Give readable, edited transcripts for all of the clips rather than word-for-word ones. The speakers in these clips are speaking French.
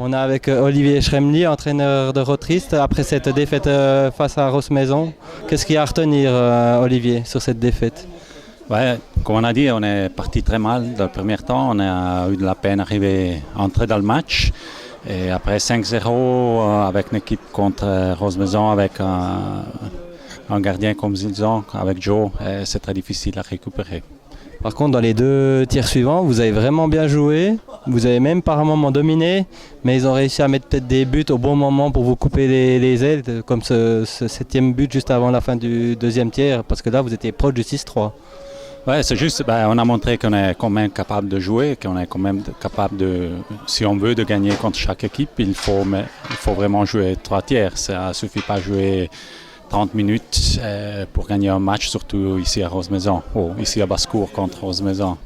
On est avec Olivier Schremli, entraîneur de Rotrist, après cette défaite face à Rossmaison. Qu'est-ce qu'il y a à retenir, Olivier, sur cette défaite? Ouais, comme on a dit, on est parti très mal dans le premier temps. On a eu de la peine à entrer dans le match. Et après 5-0 avec une équipe contre Rossmaison, avec un gardien comme ils ont, avec Joe, c'est très difficile à récupérer. Par contre, dans les deux tiers suivants, vous avez vraiment bien joué. Vous avez même par un moment dominé, mais ils ont réussi à mettre peut-être des buts au bon moment pour vous couper les ailes, comme ce 7e but juste avant la fin du deuxième tiers, parce que là, vous étiez proche du 6-3. Ouais, c'est juste, on a montré qu'on est quand même capable de jouer, qu'on est quand même capable de, si on veut, de gagner contre chaque équipe, il faut vraiment jouer 3 tiers. Ça ne suffit pas de jouer 30 minutes pour gagner un match, surtout ici à Rossmaison, ou ici à Basse-Cour contre Rossmaison.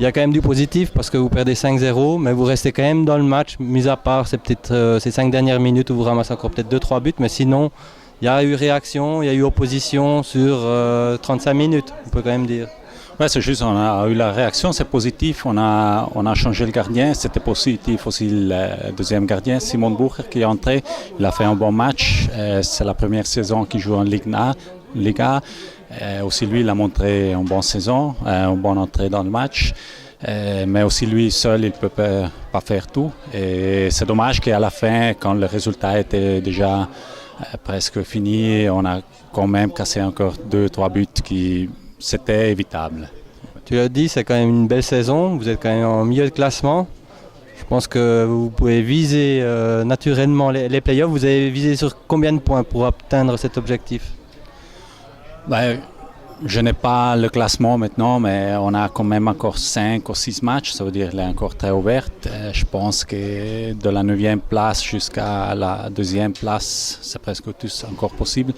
Il y a quand même du positif parce que vous perdez 5-0, mais vous restez quand même dans le match, mis à part c'est peut-être ces 5 dernières minutes où vous ramassez encore peut-être 2-3 buts, mais sinon, il y a eu réaction, il y a eu opposition sur 35 minutes, on peut quand même dire. Ouais, c'est juste, on a eu la réaction, c'est positif, on a changé le gardien, c'était positif aussi le deuxième gardien, Simon Bucher, qui est entré, il a fait un bon match, c'est la première saison qu'il joue en Ligue A. Aussi lui, il a montré une bonne saison, une bonne entrée dans le match, mais aussi lui seul, il ne peut pas faire tout. Et c'est dommage qu'à la fin, quand le résultat était déjà presque fini, on a quand même cassé encore 2-3 buts qui c'était évitable. Tu l'as dit, c'est quand même une belle saison, vous êtes quand même en milieu de classement. Je pense que vous pouvez viser naturellement les playoffs. Vous avez visé sur combien de points pour atteindre cet objectif? Je n'ai pas le classement maintenant, mais on a quand même encore 5 ou 6 matchs, ça veut dire qu'elle est encore très ouverte. Je pense que de la 9e place jusqu'à la 2e place, c'est presque tous encore possible.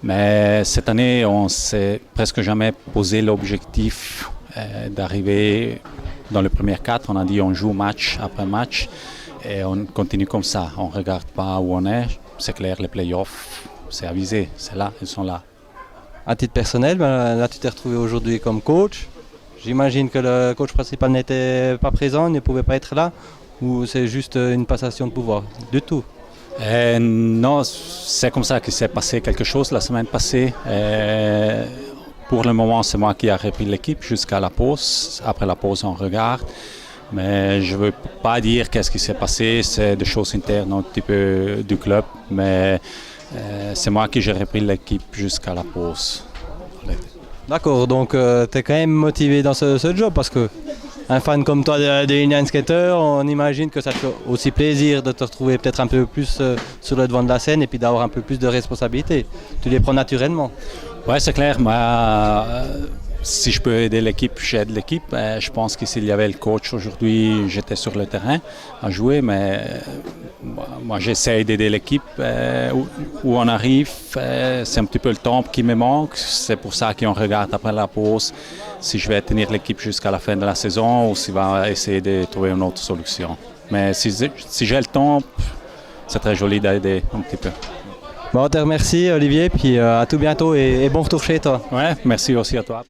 Mais cette année, on ne s'est presque jamais posé l'objectif d'arriver dans le premier 4. On a dit on joue match après match et on continue comme ça. On ne regarde pas où on est. C'est clair, les playoffs, c'est avisé, c'est là, ils sont là. À titre personnel, là tu t'es retrouvé aujourd'hui comme coach. J'imagine que le coach principal n'était pas présent, il ne pouvait pas être là, ou c'est juste une passation de pouvoir? Du tout. Non, c'est comme ça qu'il s'est passé quelque chose la semaine passée. Pour le moment, c'est moi qui ai repris l'équipe jusqu'à la pause. Après la pause, on regarde. Mais je ne veux pas dire qu'est-ce qui s'est passé. C'est des choses internes un petit peu du club. Mais c'est moi qui ai repris l'équipe jusqu'à la pause. D'accord, donc tu es quand même motivé dans ce job parce que un fan comme toi de Indian Skater, on imagine que ça te fait aussi plaisir de te retrouver peut-être un peu plus sur le devant de la scène et puis d'avoir un peu plus de responsabilités. Tu les prends naturellement. Oui, c'est clair. Moi, si je peux aider l'équipe, j'aide l'équipe. Je pense que s'il y avait le coach aujourd'hui, j'étais sur le terrain à jouer, mais moi j'essaie d'aider l'équipe où on arrive. C'est un petit peu le temps qui me manque. C'est pour ça qu'on regarde après la pause si je vais tenir l'équipe jusqu'à la fin de la saison ou si on va essayer de trouver une autre solution. Mais si j'ai le temps, c'est très joli d'aider un petit peu. Bon, on te remercie Olivier, puis à tout bientôt et bon retour chez toi. Ouais, merci aussi à toi.